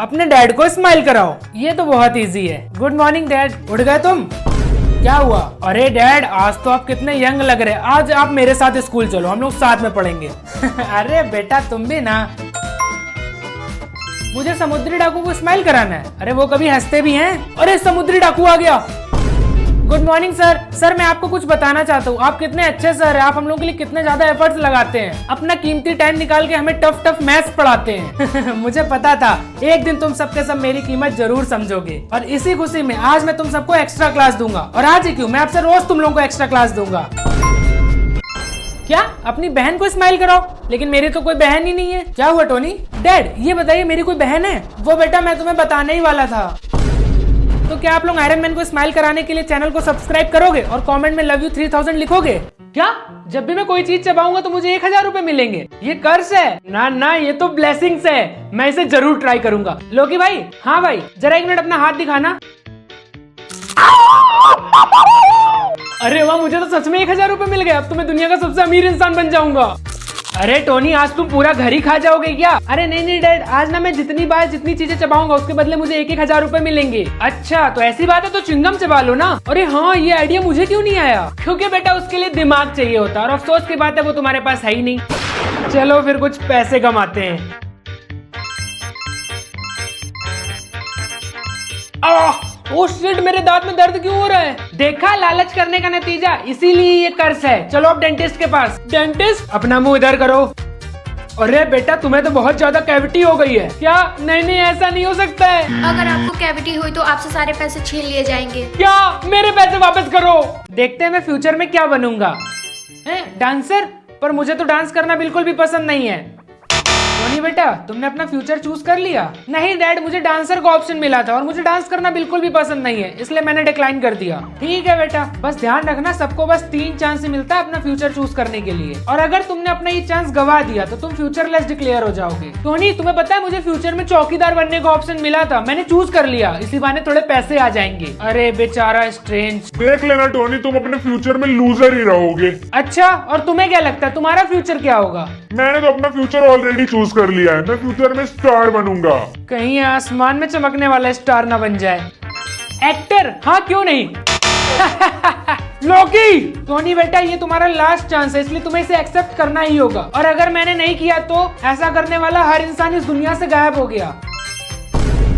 अपने डैड को स्माइल कराओ। ये तो बहुत इजी है। Good morning dad. उठ गए तुम? क्या हुआ? अरे डैड, आज तो आप कितने यंग लग रहे हैं। आज आप मेरे साथ स्कूल चलो, हम लोग साथ में पढ़ेंगे। अरे बेटा तुम भी ना। मुझे समुद्री डाकू को स्माइल कराना है। अरे वो कभी हंसते भी हैं। अरे समुद्री डाकू आ गया। Good morning sir. सर मैं आपको कुछ बताना चाहता हूँ, आप कितने अच्छे सर हैं। आप हम लोग के लिए कितने ज्यादा एफर्ट्स लगाते हैं, अपना कीमती टाइम निकाल के हमें टफ टफ मैथ्स पढ़ाते हैं। मुझे पता था एक दिन तुम सबके सब मेरी कीमत जरूर समझोगे, और इसी खुशी में आज मैं तुम सबको एक्स्ट्रा क्लास दूंगा। और आज ही क्यों, मैं आपसे रोज तुम लोगों को एक्स्ट्रा क्लास दूंगा। क्या? अपनी बहन को स्माइल कराओ? लेकिन मेरी तो कोई बहन ही नहीं है। क्या हुआ टोनी? डैड ये बताइए, मेरी कोई बहन है? वो बेटा मैं तुम्हें बताने ही वाला था। तो क्या आप लोग आयरन मैन को स्माइल कराने के लिए चैनल को सब्सक्राइब करोगे और कमेंट में लव यू 3000 लिखोगे? क्या? जब भी मैं कोई चीज चबाऊंगा तो मुझे 1000 रुपए मिलेंगे? ये कर्ज है ना? ना, ये तो ब्लेसिंग्स है। मैं इसे जरूर ट्राई करूंगा। लोकी भाई। हाँ भाई, जरा एक मिनट अपना हाथ दिखाना। अरे वाह, मुझे तो सच में 1000 रुपए मिल गए। अब तो मैं दुनिया का सबसे अमीर इंसान बन जाऊंगा। अरे टोनी, आज तुम पूरा घर ही खा जाओगे क्या? अरे नहीं नहीं डैड, आज ना मैं जितनी बार जितनी चीजें चबाऊंगा उसके बदले मुझे 1000 रुपए मिलेंगे। अच्छा तो ऐसी बात है, तो चिंगम चबा लो ना। अरे हाँ, ये आइडिया मुझे क्यों नहीं आया? क्योंकि बेटा उसके लिए दिमाग चाहिए होता है, और अफसोस की बात है वो तुम्हारे पास है ही नहीं। चलो फिर कुछ पैसे कमाते हैं। ओह शिट, मेरे दांत में दर्द क्यों हो रहा है? देखा, लालच करने का नतीजा, इसीलिए ये कर्ज है। चलो अब डेंटिस्ट के पास। डेंटिस्ट? अपना मुंह इधर करो। अरे बेटा तुम्हें तो बहुत ज्यादा कैविटी हो गई है। क्या? नहीं नहीं, ऐसा नहीं हो सकता है। अगर आपको कैविटी हुई तो आपसे सारे पैसे छीन लिए जाएंगे। क्या? मेरे पैसे वापस करो। देखते हैं मैं फ्यूचर में क्या बनूंगा। डांसर? पर मुझे तो डांस करना बिल्कुल भी पसंद नहीं है। टोनी बेटा, तुमने अपना फ्यूचर चूज कर लिया? नहीं डैड, मुझे डांसर का ऑप्शन मिला था और मुझे डांस करना बिल्कुल भी पसंद नहीं है, इसलिए मैंने डिक्लाइन कर दिया। ठीक है बेटा, बस ध्यान रखना सबको बस 3 चांस ही मिलता है अपना फ्यूचर चूज करने के लिए, और अगर तुमने अपना ये चांस गवा दिया तो तुम फ्यूचरलेस डिक्लेयर हो जाओगे। टोनी तुम्हें पता है मुझे फ्यूचर में चौकीदार बनने का ऑप्शन मिला था, मैंने चूज कर लिया, इसी बहाने थोड़े पैसे आ जाएंगे। अरे बेचारा स्ट्रेंज। देख लेना टोनी, तुम अपने फ्यूचर में लूजर ही रहोगे। अच्छा, और तुम्हें क्या लगता है तुम्हारा फ्यूचर क्या होगा? मैंने तो अपना फ्यूचर ऑलरेडी चूज कर लिया है, मैं फ्यूचर में स्टार बनूंगा। कहीं आसमान में चमकने वाला स्टार ना बन जाए। एक्टर? हाँ क्यों नहीं। लोकी! टोनी बेटा, ये तुम्हारा लास्ट चांस है, इसलिए तुम्हें इसे एक्सेप्ट करना ही होगा, और अगर मैंने नहीं किया तो ऐसा करने वाला हर इंसान इस दुनिया से गायब हो गया।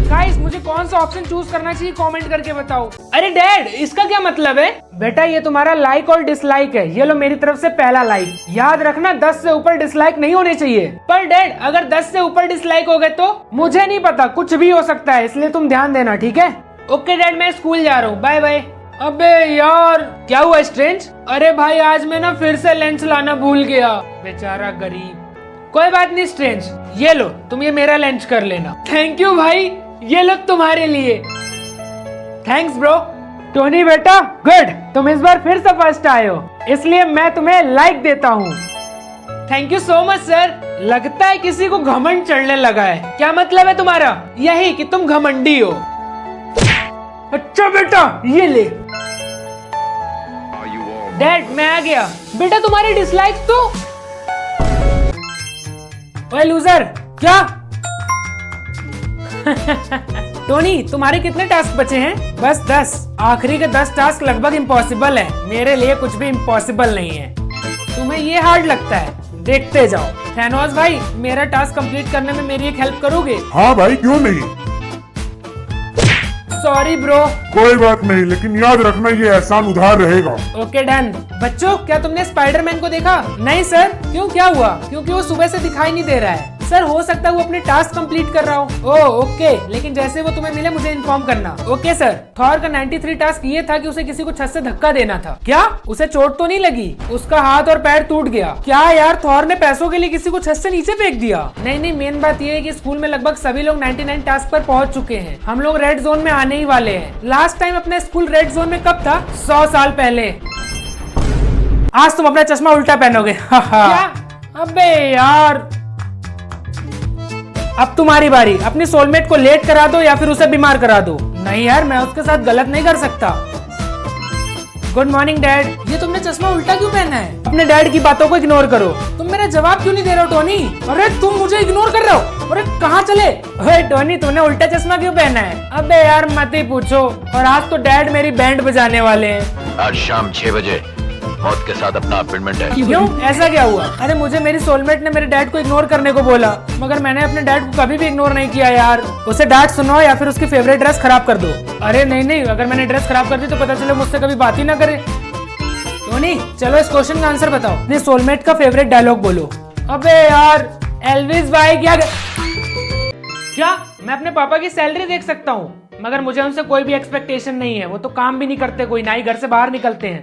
गाइस, मुझे कौन सा ऑप्शन चूज करना चाहिए कमेंट करके बताओ। अरे डैड, इसका क्या मतलब है? बेटा ये तुम्हारा लाइक और डिसलाइक है, ये लो मेरी तरफ से पहला लाइक। याद रखना 10 से ऊपर डिसलाइक नहीं होने चाहिए। पर डैड, अगर 10 से ऊपर डिसलाइक हो गए तो? मुझे नहीं पता, कुछ भी हो सकता है, इसलिए तुम ध्यान देना, ठीक है? ओके डैड, मैं स्कूल जा रहा हूँ, बाय बाय। अबे यार, क्या हुआ स्ट्रेंज? अरे भाई, आज मैं ना फिर से लंच लाना भूल गया। बेचारा गरीब। कोई बात नहीं स्ट्रेंज, ये लो तुम ये मेरा लंच कर लेना। थैंक यू भाई, ये लो तुम्हारे लिए। Thanks bro. टोनी बेटा गुड, तुम इस बार फिर से फर्स्ट आए हो, इसलिए मैं तुम्हें लाइक देता हूँ। Thank you so much sir. लगता है किसी को घमंड चढ़ने लगा है। क्या मतलब है तुम्हारा? यही कि तुम घमंडी हो। अच्छा बेटा, ये ले। डैड मैं आ गया। बेटा तुम्हारे डिसलाइक्स तो। ओए लूजर, क्या? टोनी तुम्हारे कितने टास्क बचे हैं? बस 10। आखिरी के 10 टास्क लगभग इम्पॉसिबल है, मेरे लिए कुछ भी इम्पॉसिबल नहीं है। तुम्हें ये हार्ड लगता है? देखते जाओ। थैनोस भाई, मेरा टास्क कंप्लीट करने में मेरी एक हेल्प करोगे? हाँ भाई, क्यों नहीं। Sorry bro. कोई बात नहीं, लेकिन याद रखना ये एहसान उधार रहेगा। Okay done. बच्चों, क्या तुमने स्पाइडरमैन को देखा? नहीं सर। क्यों, क्या हुआ? क्योंकि वो सुबह से दिखाई नहीं दे रहा है। सर हो सकता है वो अपने टास्क कंप्लीट कर रहा हो। ओह ओके, लेकिन जैसे वो तुम्हें मिले मुझे इन्फॉर्म करना। Okay sir. थॉर का 93 टास्क ये था कि उसे किसी को छत से धक्का देना था। क्या? उसे चोट तो नहीं लगी? उसका हाथ और पैर टूट गया। क्या यार, थॉर ने पैसों के लिए किसी को छत से नीचे फेंक दिया? नहीं नहीं, मेन बात ये है कि स्कूल में लगभग सभी लोग 99 टास्क पर पहुंच चुके हैं। हम लोग रेड जोन में आने ही वाले हैं। लास्ट टाइम अपना स्कूल रेड जोन में कब था? 100 साल पहले। आज तुम अपना चश्मा उल्टा पहनोगे। क्या? अबे यार, अब तुम्हारी बारी। अपनी सोलमेट को लेट करा दो या फिर उसे बीमार करा दो। नहीं यार, मैं उसके साथ गलत नहीं कर सकता। Good morning dad. ये तुमने चश्मा उल्टा क्यों पहना है? अपने डैड की बातों को इग्नोर करो। तुम मेरा जवाब क्यों नहीं दे रहे हो टोनी? अरे तुम मुझे इग्नोर कर रहे हो। अरे कहाँ चले? अरे टोनी तूने उल्टा चश्मा क्यों पहना है? अबे यार मत ही पूछो। और आज तो डैड मेरी बैंड बजाने वाले हैं। आज शाम 6 बजे मौत के साथ अपना अपॉइंटमेंट है। क्यों? ऐसा क्या हुआ? अरे मुझे मेरी सोलमेट ने मेरे डैड को इग्नोर करने को बोला, मगर मैंने अपने डैड को कभी भी इग्नोर नहीं किया यार। उसे डांट सुनाओ या फिर उसकी फेवरेट ड्रेस खराब कर दो। अरे नहीं, अगर मैंने ड्रेस खराब कर दी तो पता चले मुझसे कभी बात ही ना करे। टोनी चलो इस क्वेश्चन का आंसर बताओ। अपने सोलमेट का फेवरेट डायलॉग बोलो। अबे यार एल्विस भाई क्या मैं अपने पापा की सैलरी देख सकता हूँ? मगर मुझे उनसे कोई भी एक्सपेक्टेशन नहीं है। वो तो काम भी नहीं करते कोई, ना ही घर से बाहर निकलते हैं।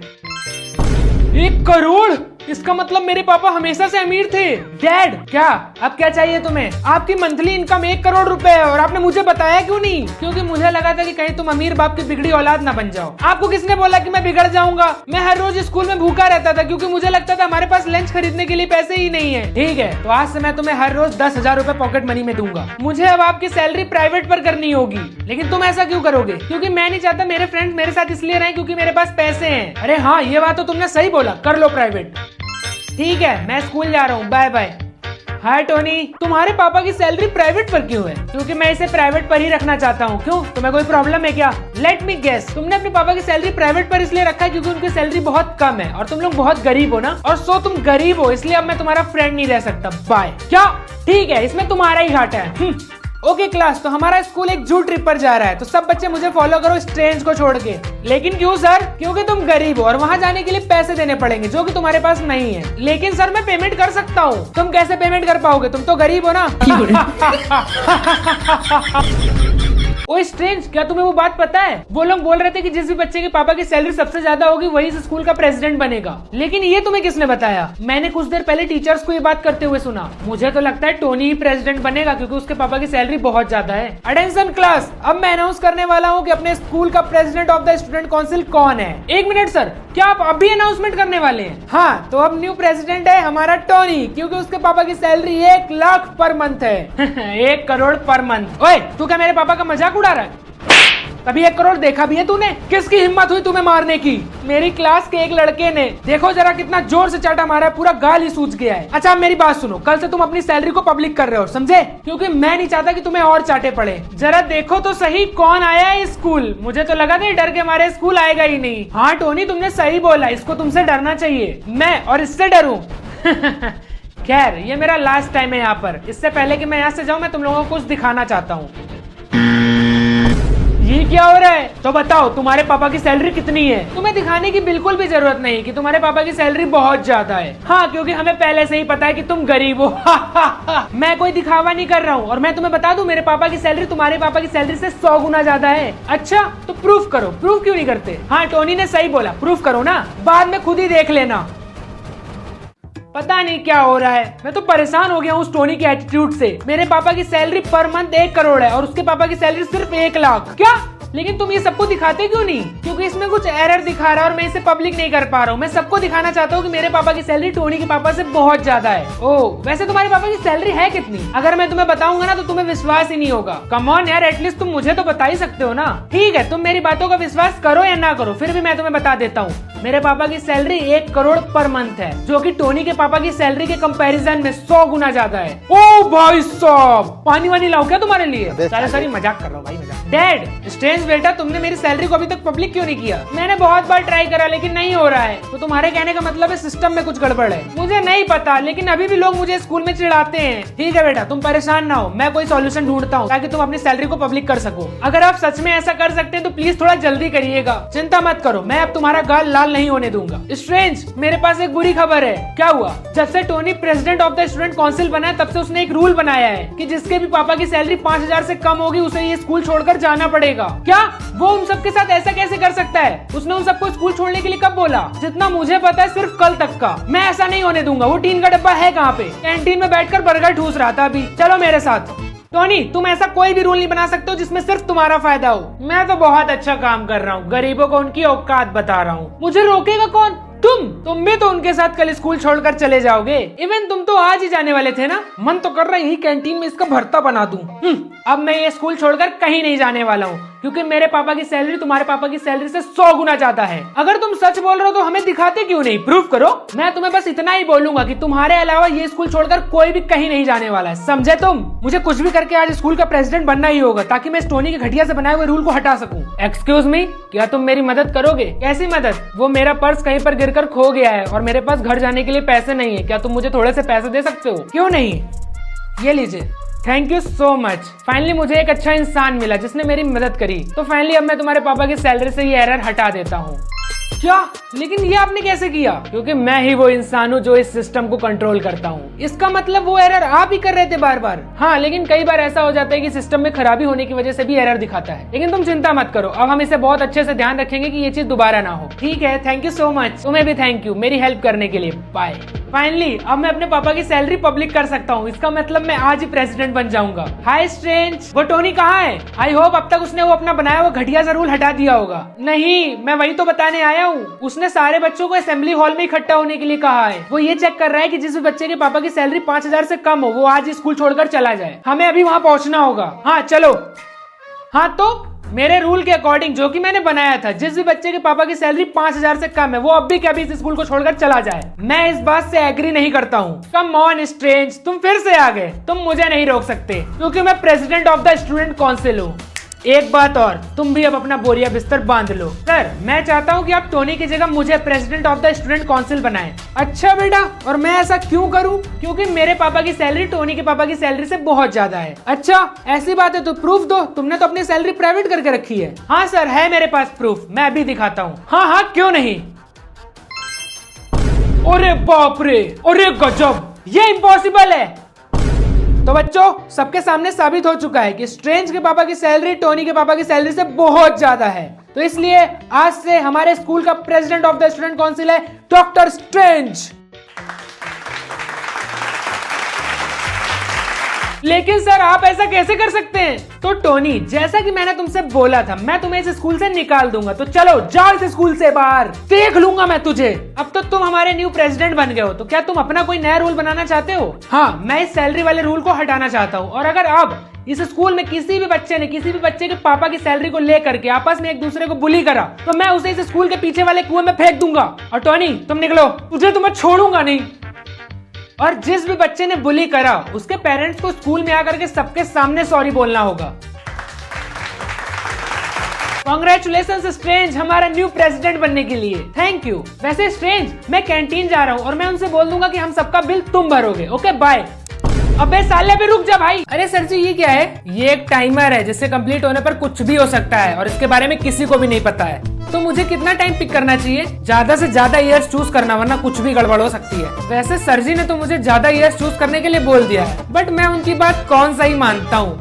1 करोड़? इसका मतलब मेरे पापा हमेशा से अमीर थे। डैड क्या अब क्या चाहिए तुम्हें? आपकी मंथली इनकम 1 करोड़ रुपए है और आपने मुझे बताया क्यों नहीं? क्योंकि मुझे लगा था कि कहीं तुम अमीर बाप की बिगड़ी औलाद ना बन जाओ। आपको किसने बोला कि मैं बिगड़ जाऊंगा? मैं हर रोज स्कूल में भूखा रहता था क्योंकि मुझे लगता था हमारे पास लंच खरीदने के लिए पैसे ही नहीं है। ठीक है तो आज से मैं तुम्हें हर रोज 10,000 रुपए पॉकेट मनी में दूंगा। मुझे अब आपकी सैलरी प्राइवेट पर करनी होगी। लेकिन तुम ऐसा क्यों करोगे? क्योंकि मैं नहीं चाहता मेरे फ्रेंड्स मेरे साथ इसलिए रहें क्योंकि मेरे पास पैसे हैं। अरे हाँ ये बात तो तुमने सही बोला, कर लो प्राइवेट। ठीक है मैं स्कूल जा रहा हूँ, बाय बाय। हाय टोनी, तुम्हारे पापा की सैलरी प्राइवेट पर क्यों है? क्योंकि मैं इसे प्राइवेट पर ही रखना चाहता हूँ। क्यों, तुम्हें कोई प्रॉब्लम है क्या? लेट मी गेस, तुमने अपने पापा की सैलरी प्राइवेट पर इसलिए रखा है क्योंकि उनकी सैलरी बहुत कम है और तुम लोग बहुत गरीब हो ना, और सो तुम गरीब हो इसलिए अब मैं तुम्हारा फ्रेंड नहीं रह सकता। बाय। क्या? ठीक है इसमें तुम्हारा ही घाटा है। ओके क्लास, तो हमारा स्कूल एक जू ट्रिप पर जा रहा है, तो सब बच्चे मुझे फॉलो करो स्ट्रेंज को छोड़ के। लेकिन क्यों सर? क्योंकि तुम गरीब हो और वहाँ जाने के लिए पैसे देने पड़ेंगे जो कि तुम्हारे पास नहीं है। लेकिन सर मैं पेमेंट कर सकता हूँ। तुम कैसे पेमेंट कर पाओगे? तुम तो गरीब हो ना। ओ स्ट्रेंज, क्या तुम्हें वो बात पता है? वो लोग बोल रहे थे कि जिस भी बच्चे के पापा की सैलरी सबसे ज्यादा होगी वही इस स्कूल का प्रेसिडेंट बनेगा। लेकिन ये तुम्हें किसने बताया? मैंने कुछ देर पहले टीचर्स को ये बात करते हुए सुना। मुझे तो लगता है टोनी ही प्रेसिडेंट बनेगा क्योंकि उसके पापा की सैलरी बहुत ज्यादा है। अटेंशन क्लास, अब मैं अनाउंस करने वाला हूँ कि अपने स्कूल का president of the student council कौन है। 1 मिनट सर, क्या आप अभी अनाउंसमेंट करने वाले हैं? हाँ, तो अब न्यू प्रेसिडेंट है हमारा टोनी, क्योंकि उसके पापा की सैलरी 1 लाख पर मंथ है। 1 करोड़ पर मंथ। ओए तू क्या मेरे पापा का मजाक उड़ा रहा है? कभी 1 करोड़ देखा भी है तूने? किसकी हिम्मत हुई तुम्हें मारने की? मेरी क्लास के एक लड़के ने देखो जरा कितना जोर से चाटा मारा है, पूरा गाल ही सूज गया है। अच्छा मेरी बात सुनो, कल से तुम अपनी सैलरी को पब्लिक कर रहे हो, समझे? क्योंकि मैं नहीं चाहता कि तुम्हें और चाटे पड़े। जरा देखो तो सही कौन आया है स्कूल। मुझे तो लगा था डर के मारे स्कूल आएगा ही नहीं। हाँ टोनी तुमने सही बोला, इसको तुमसे डरना चाहिए। मैं और इससे डरूं? खैर ये मेरा लास्ट टाइम है यहाँ पर। इससे पहले कि मैं यहाँ से जाऊँ मैं तुम लोगों को कुछ दिखाना चाहता हूँ। ये क्या हो रहा है? तो बताओ तुम्हारे पापा की सैलरी कितनी है? तुम्हें दिखाने की बिल्कुल भी जरूरत नहीं कि तुम्हारे पापा की सैलरी बहुत ज्यादा है। हाँ क्योंकि हमें पहले से ही पता है कि तुम गरीब हो। मैं कोई दिखावा नहीं कर रहा हूँ और मैं तुम्हें बता दूं मेरे पापा की सैलरी तुम्हारे पापा की सैलरी से 100 गुना ज्यादा है। अच्छा तो प्रूफ करो। प्रूफ क्यों नहीं करते? हाँ टोनी ने सही बोला, प्रूफ करो ना, बाद में खुद ही देख लेना। पता नहीं क्या हो रहा है, मैं तो परेशान हो गया हूँ उस टोनी के एटीट्यूड से। मेरे पापा की सैलरी पर मंथ 1 करोड़ है और उसके पापा की सैलरी सिर्फ 1 लाख। क्या? लेकिन तुम ये सबको दिखाते क्यों नहीं? क्योंकि इसमें कुछ एरर दिखा रहा है और मैं इसे पब्लिक नहीं कर पा रहा हूँ। मैं सबको दिखाना चाहता हूँ कि मेरे पापा की सैलरी टोनी के पापा से बहुत ज्यादा है। ओह वैसे तुम्हारे पापा की सैलरी है कितनी? अगर मैं तुम्हें बताऊंगा ना तो तुम्हें विश्वास ही नहीं होगा। कम ऑन यार, एटलीस्ट तुम मुझे तो बता ही सकते हो ना। ठीक है तुम मेरी बातों का विश्वास करो या ना करो, फिर भी मैं तुम्हें बता देता हूँ। मेरे पापा की सैलरी 1 करोड़ पर मंथ है, जो कि टोनी के पापा की सैलरी के कंपैरिजन में 100 गुना ज्यादा है। ओ भाई साहब, पानी वानी लाओ क्या तुम्हारे लिए? सारी मजाक कर रहा हूँ भाई, मजाक। डैड स्ट्रेंज बेटा, तुमने मेरी सैलरी को अभी तक पब्लिक क्यों नहीं किया? मैंने बहुत बार ट्राई करा लेकिन नहीं हो रहा है। तो तुम्हारे कहने का मतलब है सिस्टम में कुछ गड़बड़ है? मुझे नहीं पता, लेकिन अभी भी लोग मुझे स्कूल में चिढ़ाते हैं। ठीक है बेटा तुम परेशान ना हो, मैं कोई सॉल्यूशन ढूंढता हूँ ताकि तुम अपनी सैलरी को पब्लिक कर सको। अगर आप सच में ऐसा कर सकते हैं तो प्लीज थोड़ा जल्दी करिएगा। चिंता मत करो, मैं अब तुम्हारा गाल लाल नहीं होने दूंगा। स्ट्रेंज मेरे पास एक बुरी खबर है। क्या हुआ? जब से Tony president of the student council बना है तब से उसने एक रूल बनाया है कि जिसके भी पापा की सैलरी 5,000 से कम होगी उसे ये स्कूल छोड़कर जाना पड़ेगा। क्या वो उन सबके साथ ऐसा कैसे कर सकता है? उसने उन सबको स्कूल छोड़ने के लिए कब बोला? जितना मुझे पता है सिर्फ कल तक का। मैं ऐसा नहीं होने दूंगा। वो टीन का डब्बा है कहाँ पे? कैंटीन में बैठकर बर्गर ठूस रहा था अभी। चलो मेरे साथ। टोनी तुम ऐसा कोई भी रूल नहीं बना सकते हो जिसमें सिर्फ तुम्हारा फायदा हो। मैं तो बहुत अच्छा काम कर रहा हूँ, गरीबों को उनकी औकात बता रहा हूँ। मुझे रोकेगा कौन? तुम भी तो उनके साथ कल स्कूल छोड़कर चले जाओगे। इवन तुम तो आज ही जाने वाले थे ना। मन तो कर रहा है यही कैंटीन में इसका भरता बना दूं। अब मैं ये स्कूल छोड़कर कहीं नहीं जाने वाला हूँ, क्योंकि मेरे पापा की सैलरी तुम्हारे पापा की सैलरी से 100 गुना ज्यादा है। अगर तुम सच बोल रहे हो तो हमें दिखाते क्यों नहीं, प्रूफ करो। मैं तुम्हें बस इतना ही बोलूंगा कि तुम्हारे अलावा ये स्कूल छोड़कर कोई भी कहीं नहीं जाने वाला है, समझे तुम। मुझे कुछ भी करके आज स्कूल का प्रेसिडेंट बनना ही होगा, ताकि मैं टोनी के घटिया से बनाए हुए रूल को हटा सकूं। एक्सक्यूज मी, क्या तुम मेरी मदद करोगे? कैसी मदद? वो मेरा पर्स कहीं पर गिरकर खो गया है और मेरे पास घर जाने के लिए पैसे नहीं है, क्या तुम मुझे थोड़े से पैसे दे सकते हो? क्यों नहीं, ये लीजिए। Thank you so much. Finally मुझे एक अच्छा इंसान मिला जिसने मेरी मदद करी। तो फाइनली अब मैं तुम्हारे पापा की सैलरी से ये एरर हटा देता हूँ। क्या? लेकिन ये आपने कैसे किया? क्योंकि मैं ही वो इंसान हूँ जो इस सिस्टम को कंट्रोल करता हूँ। इसका मतलब वो एरर आप ही कर रहे थे बार बार? हाँ, लेकिन कई बार ऐसा हो जाता है कि सिस्टम में खराबी होने की वजह से भी एरर दिखाता है। लेकिन तुम चिंता मत करो, अब हम इसे बहुत अच्छे से ध्यान रखेंगे कि ये चीज दोबारा ना हो। ठीक है, थैंक यू सो मच। तुम्हें भी थैंक यू मेरी हेल्प करने के लिए। बाय। फाइनली अब मैं अपने पापा की सैलरी पब्लिक कर सकता हूँ। इसका मतलब मैं आज ही प्रेसिडेंट बन जाऊंगा। हाय स्ट्रेंज, वो टोनी कहाँ है? आई होप अब तक उसने वो अपना बनाया हुआ घटिया सा रूल हटा दिया होगा। नहीं, मैं वही तो बताने आया हूँ। उसने सारे बच्चों को असेंबली हॉल में इकट्ठा होने के लिए कहा है। वो ये चेक कर रहा है कि जिस भी बच्चे के पापा की सैलरी 5,000 से कम हो वो आज स्कूल छोड़कर चला जाए। हमें अभी वहाँ पहुँचना होगा। हाँ चलो। हाँ तो मेरे रूल के अकॉर्डिंग जो कि मैंने बनाया था, जिस भी बच्चे के पापा की सैलरी 5,000 से कम है वो अब भी कभी इस स्कूल को छोड़कर चला जाए। मैं इस बात से एग्री नहीं करता हूँ। कम ऑन स्ट्रेंज, तुम फिर से आ गए। तुम मुझे नहीं रोक सकते क्योंकि मैं president of the student council हूँ। एक बात और, तुम भी अब अपना बोरिया बिस्तर बांध लो। सर, मैं चाहता हूँ कि आप टोनी की जगह मुझे president of the student council बनाएं। अच्छा बेटा, और मैं ऐसा क्यों करूँ? क्योंकि मेरे पापा की सैलरी टोनी के पापा की सैलरी से बहुत ज्यादा है। अच्छा ऐसी बात है तो प्रूफ दो। तुमने तो अपनी सैलरी प्राइवेट करके रखी है। हाँ सर, है मेरे पास प्रूफ, मैं अभी दिखाता हूँ। हाँ हाँ, क्यों नहीं। अरे बाप रे, अरे गजब, ये इम्पॉसिबल है। तो बच्चों, सबके सामने साबित हो चुका है कि स्ट्रेंज के पापा की सैलरी टोनी के पापा की सैलरी से बहुत ज्यादा है। तो इसलिए आज से हमारे स्कूल का president of the student council है डॉक्टर स्ट्रेंज। लेकिन सर, आप ऐसा कैसे कर सकते हैं? तो टोनी, जैसा कि मैंने तुमसे बोला था, मैं तुम्हें इस स्कूल से निकाल दूंगा। तो चलो जाओ इस स्कूल से बाहर, देख लूंगा मैं तुझे। अब तो तुम हमारे न्यू प्रेसिडेंट बन गए हो, तो क्या तुम अपना कोई नया रूल बनाना चाहते हो? हाँ, मैं इस सैलरी वाले रूल को हटाना चाहता हूँ। और अगर अब इस स्कूल में किसी भी बच्चे ने किसी भी बच्चे के पापा की सैलरी को लेकर के आपस में एक दूसरे को बुली करा, तो मैं उसे इस स्कूल के पीछे वाले कुएं में फेंक दूंगा। और टोनी, तुम निकलो, तुझे तो मैं छोड़ूंगा नहीं। और जिस भी बच्चे ने बुली करा उसके पेरेंट्स को स्कूल में आकर के सबके सामने सॉरी बोलना होगा। कांग्रेचुलेशंस स्ट्रेंज, हमारा न्यू प्रेसिडेंट बनने के लिए। Thank you. वैसे स्ट्रेंज, मैं कैंटीन जा रहा हूँ और मैं उनसे बोल दूंगा कि हम सबका बिल तुम भरोगे। Okay bye. अबे साले, भी रुक जा भाई। अरे सर जी, ये क्या है? ये एक टाइमर है जिससे कंप्लीट होने पर कुछ भी हो सकता है और इसके बारे में किसी को भी नहीं पता है। तो मुझे कितना टाइम पिक करना चाहिए? ज्यादा से ज्यादा ईयर्स चूज करना, वरना कुछ भी गड़बड़ हो सकती है। वैसे सर जी ने तो मुझे ज्यादा ईयर्स चूज करने के लिए बोल दिया है, बट मैं उनकी बात कौन सा ही मानता हूँ।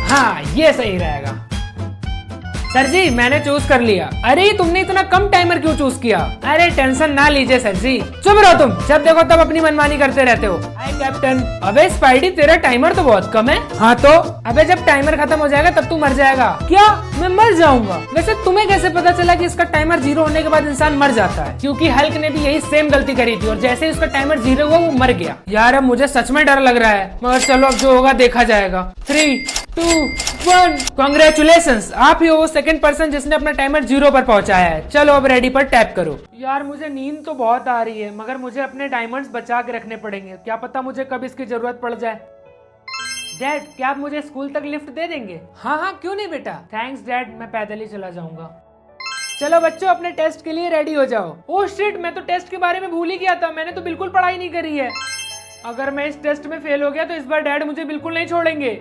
हाँ, ये सही रहेगा। सर जी, मैंने चूज कर लिया। अरे तुमने इतना कम टाइमर क्यों चूज किया? अरे टेंशन ना लीजिए सर जी, चुप रहो तुम। जब देखो तब अपनी मनमानी करते रहते हो। हाय कैप्टन। अबे स्पाइडी, तेरा टाइमर तो बहुत कम है। हाँ तो? अबे जब टाइमर खत्म हो जाएगा तब तू मर जाएगा। क्या? मैं मर जाऊंगा? वैसे तुम्हें कैसे पता चला कि इसका टाइमर 0 होने के बाद इंसान मर जाता है? क्योंकि हल्क ने भी यही सेम गलती करी थी और जैसे ही उसका टाइमर 0 हुआ वो मर गया। यार अब मुझे सच में डर लग रहा है, मगर चलो अब जो होगा देखा जाएगा। 3, 2, 1। कांग्रेचुलेशंस, आप ही हो वो सेकंड पर्सन जिसने अपना टाइमर 0 पर पहुंचाया है। चलो अब रेडी पर टैप करो। यार मुझे नींद तो बहुत आ रही है, मगर मुझे अपने डायमंड्स बचा के रखने पड़ेंगे। क्या पता मुझे कब इसकी जरूरत पड़ जाए। डैड, क्या आप मुझे स्कूल तक लिफ्ट दे देंगे? हाँ हाँ, क्यों नहीं बेटा। थैंक्स डैड, मैं पैदल ही चला जाऊंगा। चलो बच्चों, अपने टेस्ट के लिए रेडी हो जाओ। ओह शिट, मैं तो टेस्ट के बारे में भूल ही गया था। मैंने तो बिल्कुल पढ़ाई नहीं करी है। अगर मैं इस टेस्ट में फेल हो गया तो इस बार डैड मुझे बिल्कुल नहीं छोड़ेंगे।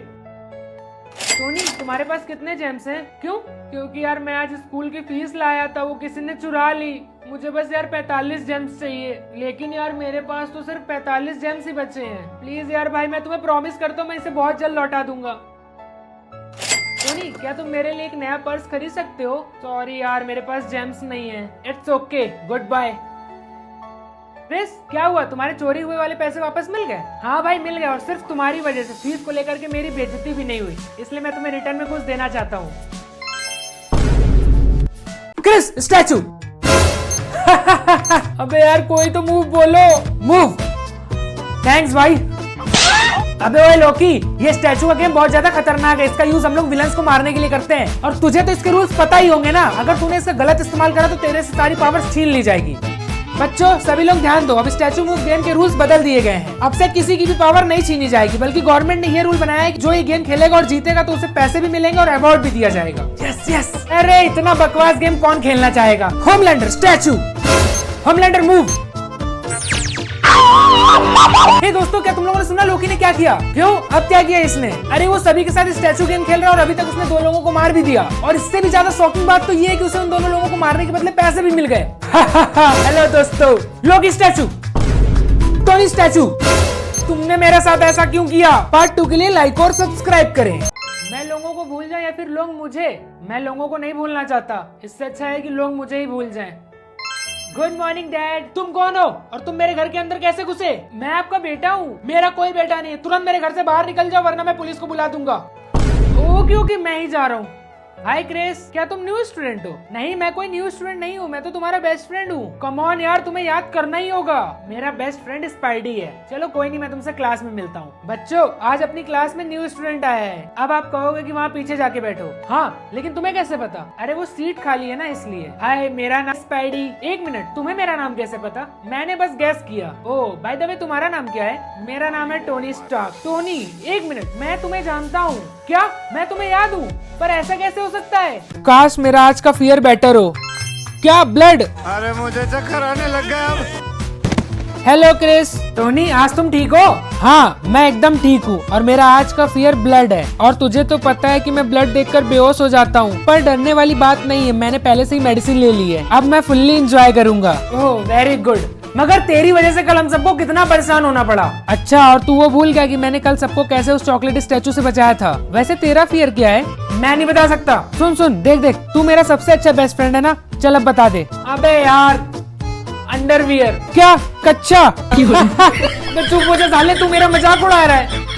टोनी, तुम्हारे पास कितने जेम्स हैं? क्यों? क्योंकि यार मैं आज स्कूल की फीस लाया था, वो किसी ने चुरा ली। मुझे बस यार 45 जेम्स चाहिए, लेकिन यार मेरे पास तो सिर्फ 45 जेम्स ही बचे हैं। प्लीज यार भाई, मैं तुम्हें प्रॉमिस करता हूँ मैं इसे बहुत जल्द लौटा दूंगा। टोनी, क्या तुम मेरे लिए एक नया पर्स खरीद सकते हो? सॉरी यार, मेरे पास जेम्स नहीं है। It's okay, goodbye. Chris, क्या हुआ? तुम्हारे चोरी हुए वाले पैसे वापस मिल गए? हाँ भाई मिल गए, और सिर्फ तुम्हारी वजह से। फीस को लेकर के मेरी बेइज्जती भी नहीं हुई, इसलिए मैं तुम्हें रिटर्न में कुछ देना चाहता हूँ। Chris, statue. अबे यार कोई तो मूव बोलो। मूव। थैंक्स भाई। अबे ओए लोकी, ये स्टैचू का गेम बहुत ज्यादा खतरनाक है। इसका यूज हम लोग विलन्स को मारने के लिए करते हैं और तुझे तो इसके रूल्स पता ही होंगे ना। अगर तूने इसका गलत इस्तेमाल करा तो तेरे से सारी पावर्स छीन ली जाएगी। बच्चों सभी लोग ध्यान दो, अब स्टैचू मूव गेम के रूल्स बदल दिए गए हैं। अब से किसी की भी पावर नहीं छीनी जाएगी, बल्कि गवर्नमेंट ने ये रूल बनाया है कि जो ये गेम खेलेगा और जीतेगा तो उसे पैसे भी मिलेंगे और अवार्ड भी दिया जाएगा। Yes yes. अरे इतना बकवास गेम कौन खेलना चाहेगा। Homelander statue, Homelander move. Hey दोस्तों, क्या तुम लोगों ने सुना लोकी ने क्या किया? क्यों? अब क्या किया इसने? अरे वो सभी के साथ स्टैचू गेम खेल रहा है और अभी तक उसने 2 लोगों को मार भी दिया। और इससे भी ज्यादा शॉकिंग बात तो ये है कि उसे उन दोनों लोगों को मारने के बदले पैसे भी मिल गए। हेलो दोस्तों, लोकी स्टैचू, टोनी स्टैचू, तुमने मेरे साथ ऐसा क्यों किया? पार्ट 2 के लिए लाइक और सब्सक्राइब करें। मैं लोगों को भूल जाए या फिर लोग मुझे? मैं लोगों को नहीं भूलना चाहता, इससे अच्छा है कि लोग मुझे ही भूल जाएं। Good morning dad. तुम कौन हो और तुम मेरे घर के अंदर कैसे घुसे? मैं आपका बेटा हूँ। मेरा कोई बेटा नहीं है, तुरंत मेरे घर से बाहर निकल जाओ वरना मैं पुलिस को बुला दूंगा। ओके ओके, मैं ही जा रहा हूँ। हाय क्रिस, क्या तुम न्यू स्टूडेंट हो? नहीं, मैं कोई न्यू स्टूडेंट नहीं हूँ, मैं तो तुम्हारा बेस्ट फ्रेंड हूँ। कम ऑन यार, तुम्हें याद करना ही होगा। मेरा बेस्ट फ्रेंड स्पाइडी है। चलो कोई नहीं, मैं तुमसे क्लास में मिलता हूँ। बच्चों, आज अपनी क्लास में न्यू स्टूडेंट आया है। अब आप कहोगे कि वहाँ पीछे जाके बैठो। हाँ, लेकिन तुम्हें कैसे पता? अरे वो सीट खाली है ना, इसलिए। हाय, मेरा नाम स्पाइडी। एक मिनट, तुम्हें मेरा नाम कैसे पता? मैंने बस गैस किया। ओह बाय द वे, तुम्हारा नाम क्या है? मेरा नाम है टोनी स्टार्क। टोनी, एक मिनट, मैं तुम्हें जानता हूँ। क्या? मैं तुम्हें याद हूँ? पर ऐसा कैसे हो सकता है? काश मेरा आज का फियर बेटर हो। क्या ब्लड? अरे मुझे चक्कर आने लग गया अब। Hello Chris. टोनी, आज तुम ठीक हो? हाँ, मैं एकदम ठीक हूँ और मेरा आज का फियर ब्लड है। और तुझे तो पता है कि मैं ब्लड देखकर बेहोश हो जाता हूँ, पर डरने वाली बात नहीं है, मैंने पहले से ही मेडिसिन ले ली है। अब मैं फुल्ली एंजॉय करूंगा। Oh very good. मगर तेरी वजह से कल हम सबको कितना परेशान होना पड़ा। अच्छा, और तू वो भूल गया कि मैंने कल सबको कैसे उस चॉकलेट स्टैचू से बचाया था। वैसे तेरा फियर क्या है? मैं नहीं बता सकता। सुन सुन, देख देख, तू मेरा सबसे अच्छा बेस्ट फ्रेंड है ना, चल अब बता दे। अबे यार, अंडरवियर। क्या? कच्चा? मैं चुप हो जा साले, तू मेरा मजाक उड़ा रहा है।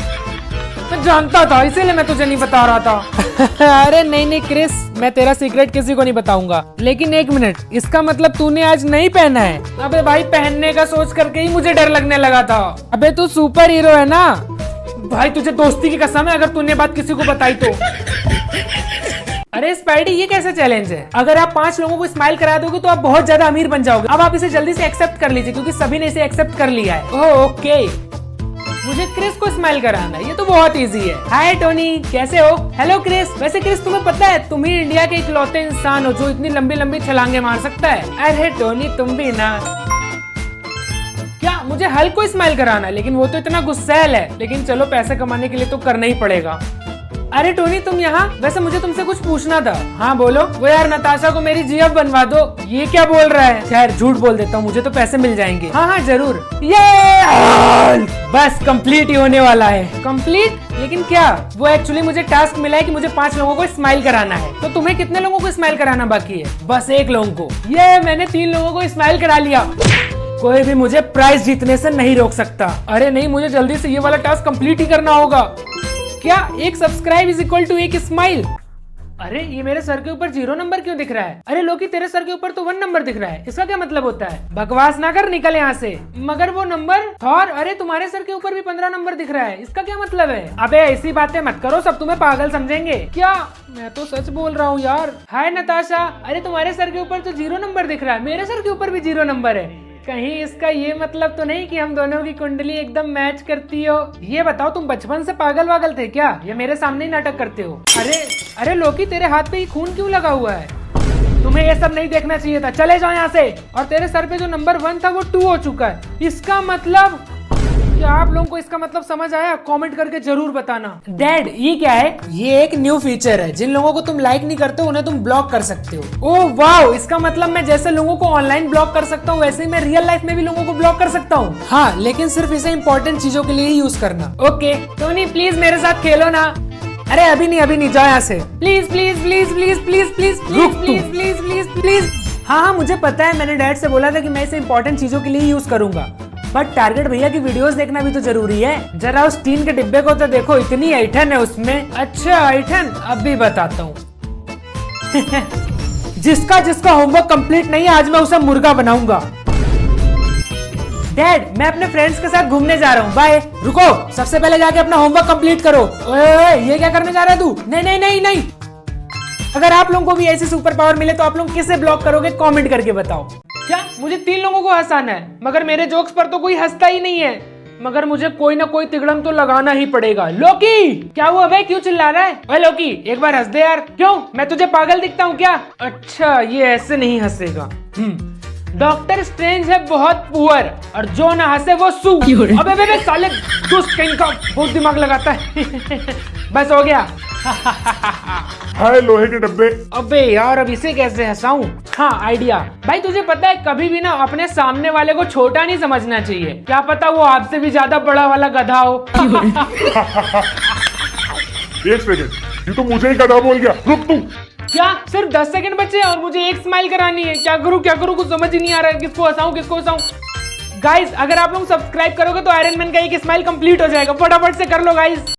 मैं जानता था, इसीलिए मैं तुझे नहीं बता रहा था। अरे नहीं नहीं क्रिस, मैं तेरा सीक्रेट किसी को नहीं बताऊंगा। लेकिन एक मिनट, इसका मतलब तूने आज नहीं पहना है? अबे भाई, पहनने का सोच करके ही मुझे डर लगने लगा था। अबे तू सुपर हीरो है ना भाई, तुझे दोस्ती की कसम है अगर तूने बात किसी को बताई तो। अरे स्पाइडी, ये कैसा चैलेंज है? अगर आप 5 लोगों को स्माइल करा दोगे तो आप बहुत ज्यादा अमीर बन जाओगे। अब आप इसे जल्दी से एक्सेप्ट कर लीजिए क्योंकि सभी ने इसे एक्सेप्ट कर लिया है। ओह ओके, मुझे क्रिस को स्माइल कराना है, ये तो बहुत इजी है। हाय टोनी, कैसे हो? Hello Chris. वैसे क्रिस, तुम्हें पता है तुम ही इंडिया के इकलौते इंसान हो जो इतनी लंबी लंबी छलांगे मार सकता है। अरे टोनी, तुम भी ना। क्या मुझे हल्क को स्माइल कराना है? लेकिन वो तो इतना गुस्सैल है। लेकिन चलो, पैसे कमाने के लिए तो करना ही पड़ेगा। अरे टोनी, तुम यहाँ? वैसे मुझे तुमसे कुछ पूछना था। हाँ बोलो। वो यार, नताशा को मेरी जीएफ बनवा दो। ये क्या बोल रहा है? खैर झूठ बोल देता हूँ, मुझे तो पैसे मिल जाएंगे। हाँ हाँ जरूर। ये बस कंप्लीट ही होने वाला है। कंप्लीट? लेकिन क्या? वो एक्चुअली मुझे टास्क मिला है कि मुझे 5 लोगों को स्माइल कराना है। तो तुम्हें कितने लोगों को स्माइल कराना बाकी है? बस 1 लोगों को। ये मैंने 3 लोगों को स्माइल करा लिया। कोई भी मुझे प्राइज जीतने से नहीं रोक सकता। अरे नहीं, मुझे जल्दी से ये वाला टास्क कंप्लीट ही करना होगा। क्या 1 subscribe is equal to 1 smile? अरे ये मेरे सर के ऊपर 0 नंबर क्यों दिख रहा है? अरे लोकी, तेरे सर के ऊपर तो 1 नंबर दिख रहा है, इसका क्या मतलब होता है? बकवास ना कर, निकल यहाँ से। मगर वो नंबर थॉर, अरे तुम्हारे सर के ऊपर भी 15 नंबर दिख रहा है, इसका क्या मतलब है? अबे ऐसी बातें मत करो, सब तुम्हें पागल समझेंगे। क्या? मैं तो सच बोल रहा हूँ यार। हाय नताशा, अरे तुम्हारे सर के ऊपर तो 0 नंबर दिख रहा है, मेरे सर के ऊपर भी 0 नंबर है। कहीं इसका ये मतलब तो नहीं कि हम दोनों की कुंडली एकदम मैच करती हो? ये बताओ, तुम बचपन से पागल वागल थे क्या? ये मेरे सामने ही नाटक करते हो? अरे लोकी, तेरे हाथ पे ये खून क्यों लगा हुआ है? तुम्हें ये सब नहीं देखना चाहिए था, चले जाओ यहाँ से। और तेरे सर पे जो नंबर 1 था वो 2 हो चुका है। इसका मतलब, क्या आप लोगों को इसका मतलब समझ आया? कमेंट करके जरूर बताना। डैड, ये क्या है? ये एक न्यू फीचर है, जिन लोगों को तुम लाइक नहीं करते उन्हें तुम ब्लॉक कर सकते हो। ओह वाओ, इसका मतलब मैं जैसे लोगों को ऑनलाइन ब्लॉक कर सकता हूँ वैसे ही मैं रियल लाइफ में भी लोगों को ब्लॉक कर सकता हूँ। हाँ, लेकिन सिर्फ इसे इंपॉर्टेंट चीजों के लिए ही यूज करना। ओके टोनी, प्लीज मेरे साथ खेलो ना। अरे अभी नहीं, जाओ यहाँ से। Please please please please please please please please please please please. हाँ, मुझे पता है, मैंने डैड से बोला था कि मैं इसे इंपॉर्टेंट चीजों के लिए यूज करूंगा, बट टारगेट भैया की वीडियोस देखना भी तो जरूरी है। जरा उस टीन के डिब्बे को तो देखो, इतनी ऐठन है उसमें। अच्छा ऐठन, अब भी बताता हूँ। जिसका होमवर्क कंप्लीट नहीं है, आज मैं उसे मुर्गा बनाऊंगा। डैड मैं अपने फ्रेंड्स के साथ घूमने जा रहा हूँ, बाय। रुको, सबसे पहले जाके अपना होमवर्क कंप्लीट करो। ओए, ये क्या करने जा रहा है तू? नहीं नहीं नहीं नहीं। अगर आप लोगों को भी ऐसी सुपर पावर मिले तो आप लोग किसे ब्लॉक करोगे? कमेंट करके बताओ। क्या मुझे 3 लोगों को हंसाना है? मगर मेरे जोक्स पर तो कोई हंसता ही नहीं है। मगर मुझे कोई ना कोई तिगड़म तो लगाना ही पड़ेगा। लोकी, क्या हुआ भाई, क्यों चिल्ला रहा है? ओए लोकी, एक बार हंस दे यार। क्यों, मैं तुझे पागल दिखता हूँ क्या? अच्छा, ये ऐसे नहीं हंसेगा। डॉक्टर स्ट्रेंज है बहुत पुअर और जो ना हंसे वो सू। अबे बे साले दुष्ट कहीं का, बहुत दिमाग लगाता है। बस हो गया। हाय लोहे के डब्बे। अबे यार, अब इसे कैसे हंसाऊं? हाँ, आइडिया। भाई तुझे पता है, कभी भी ना अपने सामने वाले को छोटा नहीं समझना चाहिए। क्या पता वो आपसे भी ज्यादा बड़ा वाला गधा हो। एक सेकंड, ये तो मुझे ही गधा बोल गया। रुक तू। क्या सिर्फ 10 सेकंड बचे और मुझे एक स्माइल करानी है? क्या करूं कुछ समझ ही नहीं आ रहा है। किसको हंसाऊं? गाइस, अगर आप लोग सब्सक्राइब करोगे तो आयरन मैन का एक स्माइल कंप्लीट हो जाएगा। फटाफट से कर लो गाइस।